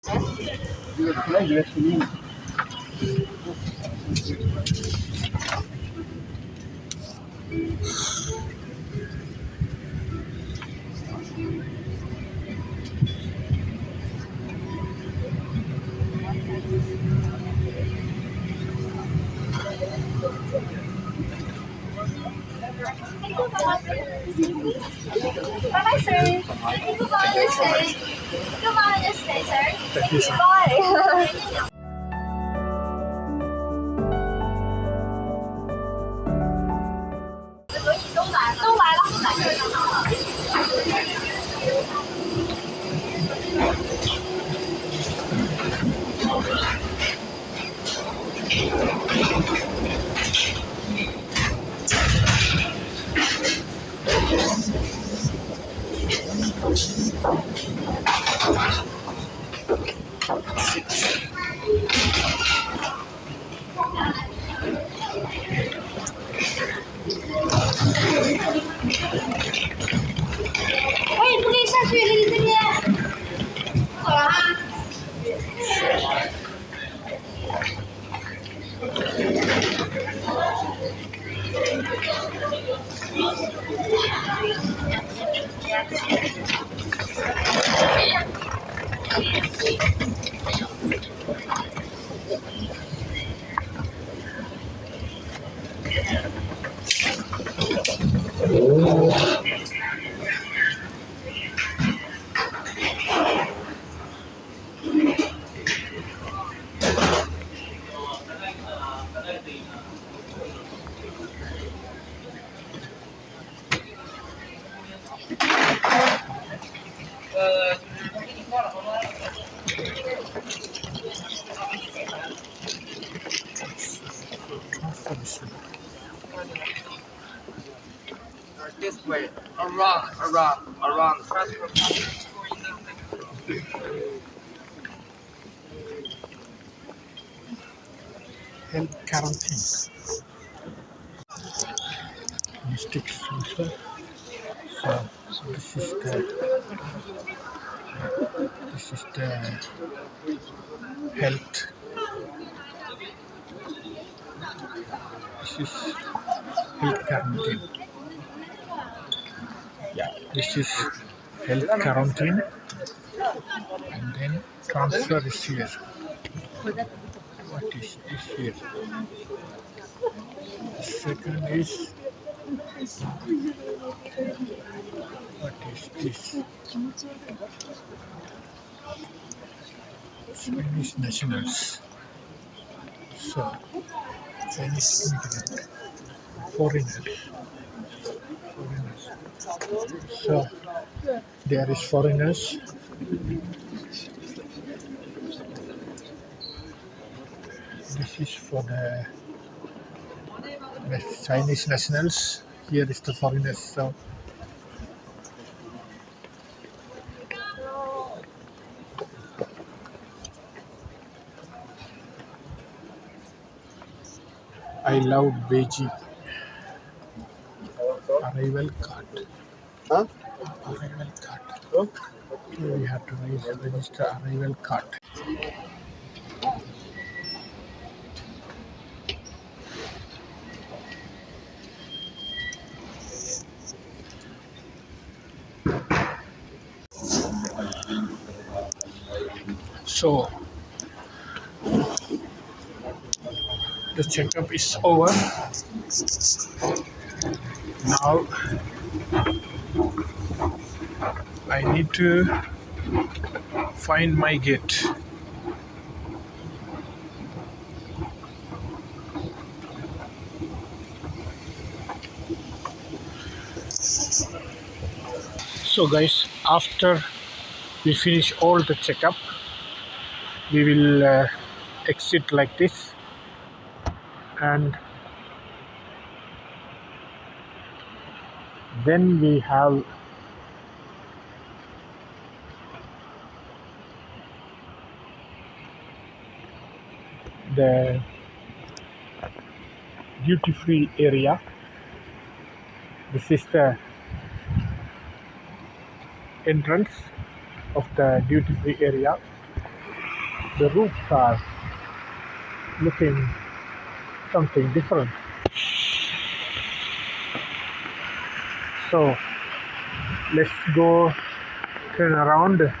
Bye-bye, sir. Goodbye, just stay. Goodbye, just stay, sir. Thank you, sir. Bye. 都来了。哎，不可以下去，这边。走了啊。This way, around. Health quarantine. Mystic transfer. So this is the health. This is health quarantine. Yeah, this is health quarantine, and then transfer is here. What is here? The second is, what is this? Chinese nationals. So Chinese immigrant, foreigners. So there is foreigners. This is for the Chinese nationals. Here is the foreigners. So I love Beijing. Arrival card. Huh? Arrival card. Oh. Here we have to register arrival card. So the checkup is over. Now I need to find my gate. So guys, after we finish all the checkup, we will exit like this, and then we have the duty-free area. This is the entrance of the duty-free area. The roofs are looking something different. So let's go turn around.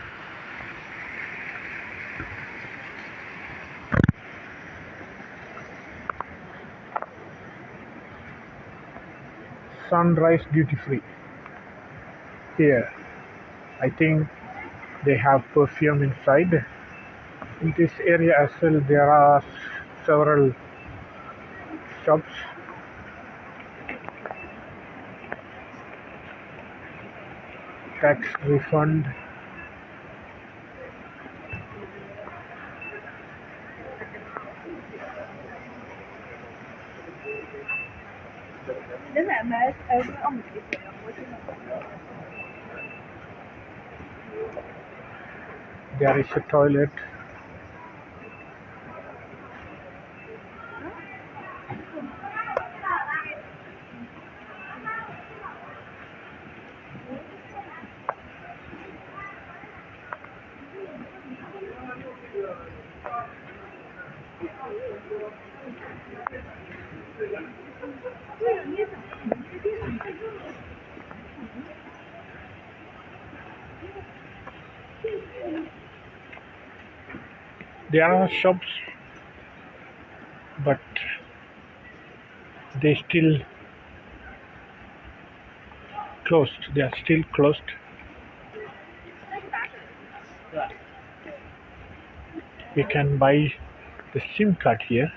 Sunrise duty free here. I think they have perfume inside. In this area as well, there are several shops. Tax refund. There is a toilet. There are shops, but they still closed. They are still closed. We can buy the SIM card here.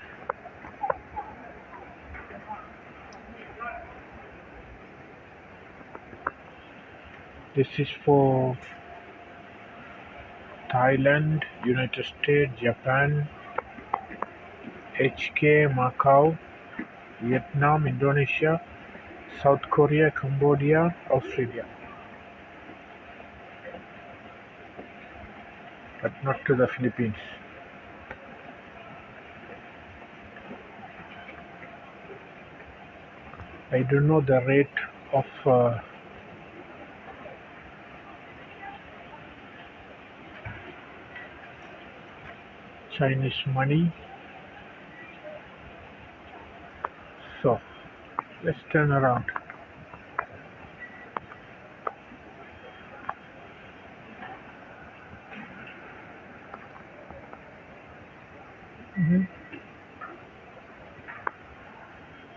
This is for Thailand, United States, Japan, HK, Macau, Vietnam, Indonesia, South Korea, Cambodia, Australia, but not to the Philippines. I don't know the rate of Chinese money. So let's turn around.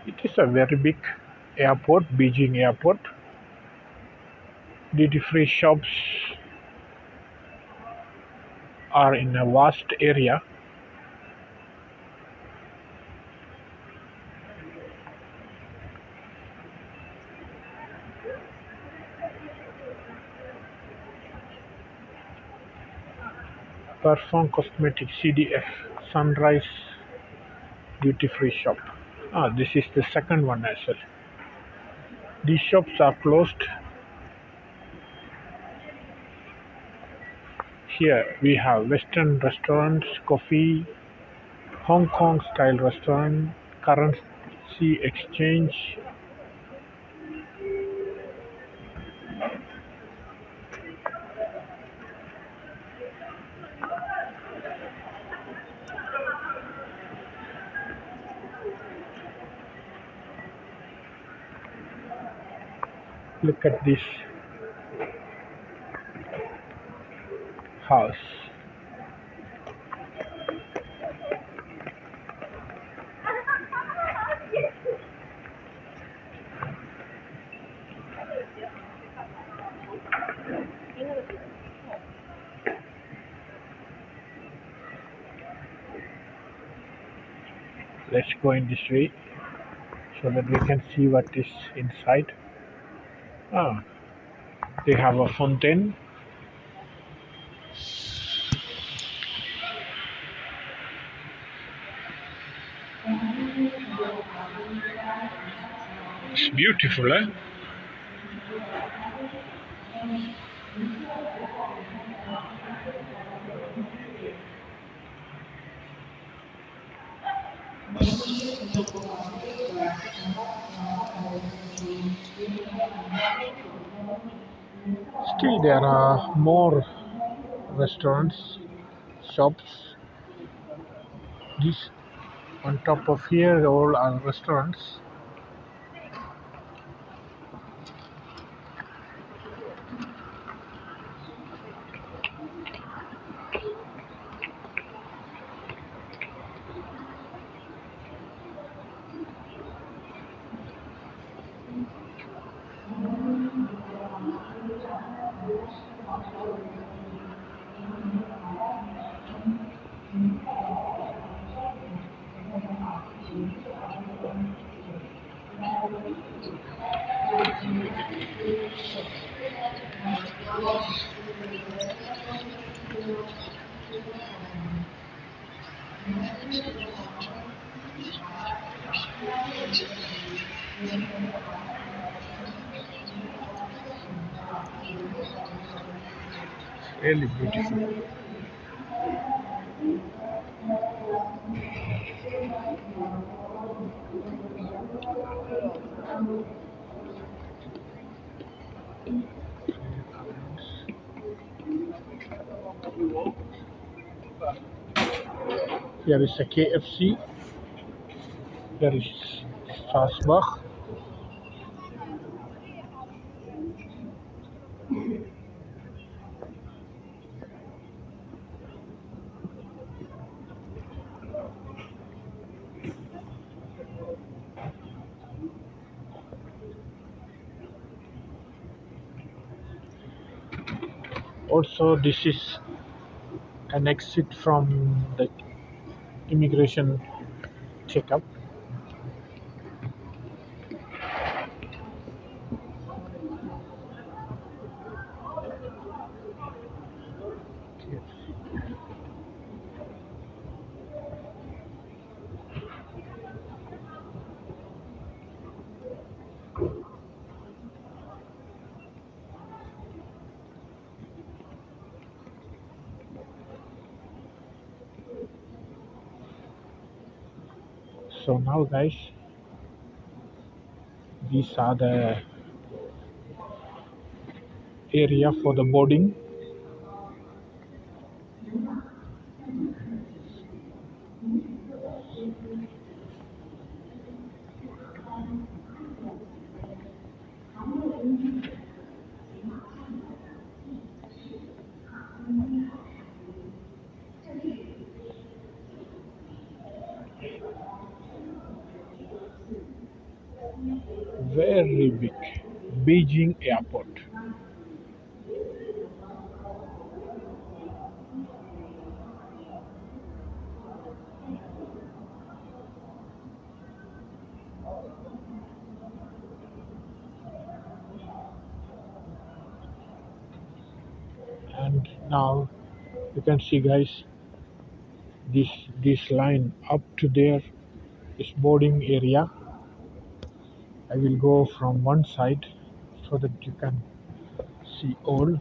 It is a very big airport, Beijing Airport. Duty-free shops are in a vast area. Perform Cosmetics, CDF, Sunrise duty-free shop. This is the second one as well. These shops are closed. Here we have Western restaurants, coffee, Hong Kong style restaurant, currency exchange. Look at this house. Let's go in this way so that we can see what is inside. They have a fountain. It's beautiful, eh? Still, there are more restaurants, shops. This on top of here all are restaurants. Really beautiful. Here is a KFC. Here is Strasbourg. Also, this is an exit from the immigration checkup. So now, guys, these are the area for the boarding. Very big. Beijing Airport. And now you can see, guys, this line up to there is boarding area. I will go from one side so that you can see all.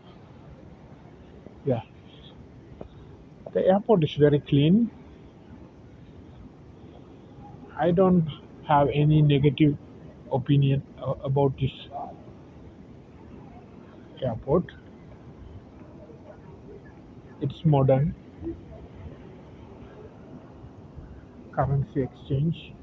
Yeah, the airport is very clean. I don't have any negative opinion about this airport. It's modern, currency exchange.